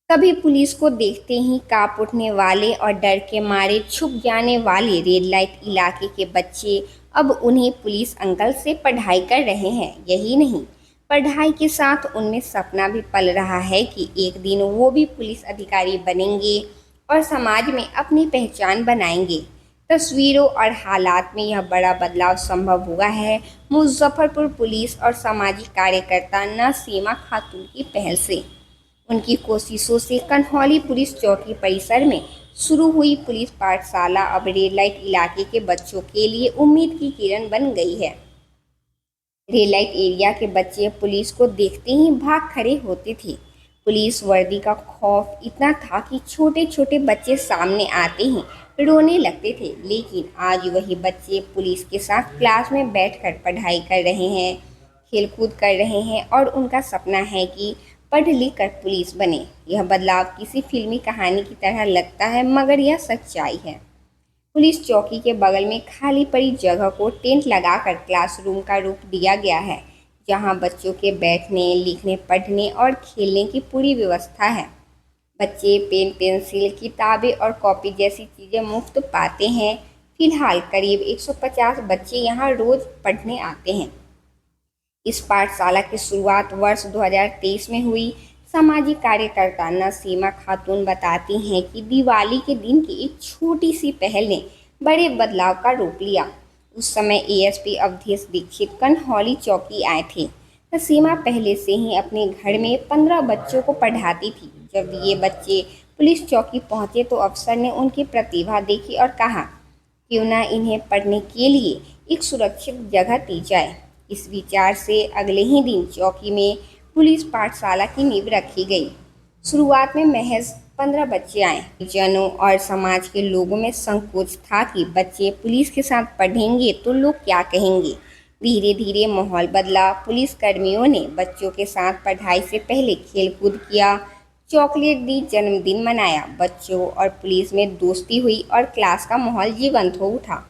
कभी पुलिस को देखते ही कांप उठने वाले और डर के मारे छुप जाने वाले रेड लाइट इलाके के बच्चे अब उन्हें पुलिस अंकल से पढ़ाई कर रहे हैं। यही नहीं, पढ़ाई के साथ उनमें सपना भी पल रहा है कि एक दिन वो भी पुलिस अधिकारी बनेंगे और समाज में अपनी पहचान बनाएंगे। तस्वीरों और हालात में यह बड़ा बदलाव संभव हुआ है मुजफ्फरपुर पुलिस और सामाजिक कार्यकर्ता नसीमा खातून की पहल से। उनकी कोशिशों से कन्हौली पुलिस चौकी परिसर में शुरू हुई पुलिस पाठशाला अब रेड लाइट इलाके के बच्चों के लिए उम्मीद की किरण बन गई है। रेड लाइट एरिया के बच्चे पुलिस को देखते ही भाग खड़े होते थे। पुलिस वर्दी का खौफ इतना था कि छोटे छोटे बच्चे सामने आते ही रोने लगते थे। लेकिन आज वही बच्चे पुलिस के साथ क्लास में बैठकर पढ़ाई कर रहे हैं, खेलकूद कर रहे हैं और उनका सपना है कि पढ़ लिख कर पुलिस बने। यह बदलाव किसी फिल्मी कहानी की तरह लगता है, मगर यह सच्चाई है। पुलिस चौकी के बगल में खाली पड़ी जगह को टेंट लगाकर क्लासरूम का रूप दिया गया है, जहां बच्चों के बैठने, लिखने, पढ़ने और खेलने की पूरी व्यवस्था है। बच्चे पेन, पेंसिल, किताबें और कॉपी जैसी चीज़ें मुफ्त पाते हैं। फिलहाल करीब 150 बच्चे यहाँ रोज पढ़ने आते हैं। इस पाठशाला की शुरुआत वर्ष 2023 में हुई। सामाजिक कार्यकर्ता नसीमा खातून बताती हैं कि दिवाली के दिन की एक छोटी सी पहल ने बड़े बदलाव का रूप लिया। उस समय एएसपी अवधेश दीक्षित कन्हौली चौकी आए थे। नसीमा पहले से ही अपने घर में 15 बच्चों को पढ़ाती थी। जब ये बच्चे पुलिस चौकी पहुंचे तो अफसर ने उनकी प्रतिभा देखी और कहा, क्यों ना इन्हें पढ़ने के लिए एक सुरक्षित जगह दी जाए। इस विचार से अगले ही दिन चौकी में पुलिस पाठशाला की नींव रखी गई। शुरुआत में महज 15 बच्चे आए। जनों और समाज के लोगों में संकोच था कि बच्चे पुलिस के साथ पढ़ेंगे तो लोग क्या कहेंगे। धीरे धीरे माहौल बदला। पुलिस कर्मियों ने बच्चों के साथ पढ़ाई से पहले खेलकूद किया, चॉकलेट दी, जन्मदिन मनाया। बच्चों और पुलिस में दोस्ती हुई और क्लास का माहौल जीवंत हो उठा।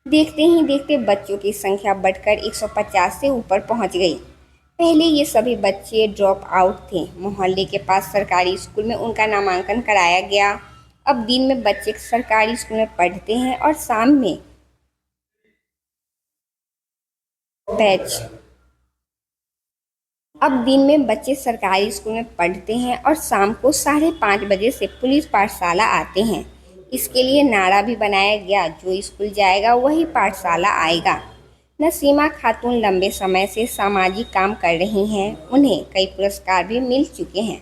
देखते ही देखते बच्चों की संख्या बढ़कर 150 से ऊपर पहुंच गई। पहले ये सभी बच्चे ड्रॉप आउट थे। मोहल्ले के पास सरकारी स्कूल में उनका नामांकन कराया गया। अब दिन में बच्चे सरकारी स्कूल में पढ़ते हैं और शाम में बैच अब दिन में बच्चे सरकारी स्कूल में पढ़ते हैं और शाम को 5:30 बजे से पुलिस पाठशाला आते हैं। इसके लिए नारा भी बनाया गया, जो स्कूल जाएगा वही पाठशाला आएगा। नसीमा खातून लंबे समय से सामाजिक काम कर रही हैं। उन्हें कई पुरस्कार भी मिल चुके हैं।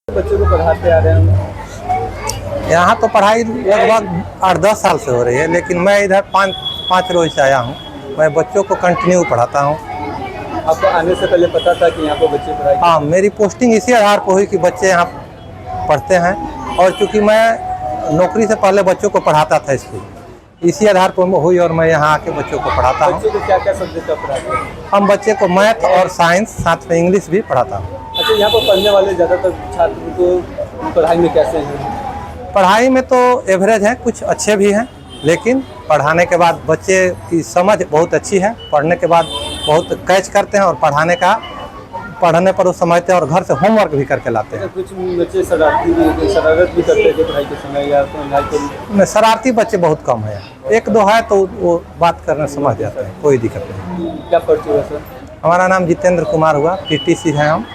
बच्चों को पढ़ाते आ रहे हैं। यहाँ तो पढ़ाई लगभग 8-10 साल से हो रही है, लेकिन मैं इधर 5 रोज से आया हूँ। मैं बच्चों को कंटिन्यू पढ़ाता हूँ। आपको आने से पहले पता था कि यहाँ पे बच्चे पढ़ाई? हाँ, मेरी पोस्टिंग इसी आधार पर हुई कि बच्चे यहाँ पढ़ते हैं, और चूँकि मैं नौकरी से पहले बच्चों को पढ़ाता था स्कूल, इसी आधार पर हुई और मैं यहाँ आके बच्चों को पढ़ाता हूँ। बच्चों को क्या क्या सब्जेक्ट आप पढ़ाते हैं? हम बच्चे को मैथ और साइंस, साथ में इंग्लिश भी पढ़ाता हूँ। अच्छा, यहाँ पर पढ़ने वाले ज़्यादातर छात्र को पढ़ाई में कैसे हैं? पढ़ाई में तो एवरेज हैं, कुछ अच्छे भी हैं, लेकिन पढ़ाने के बाद बच्चे की समझ बहुत अच्छी है। पढ़ने के बाद बहुत कैच करते हैं और पढ़ने पर वो समझते हैं और घर से होमवर्क भी करके लाते हैं। कुछ बच्चे शरारत भी करते थे पढ़ाई के समय या तो शरारती बच्चे बहुत कम है, 1-2 है तो वो बात करना समझ जाते हैं, कोई दिक्कत नहीं। क्या पढ़ चुके हैं सर? हमारा नाम जितेंद्र कुमार हुआ, PTC है हम।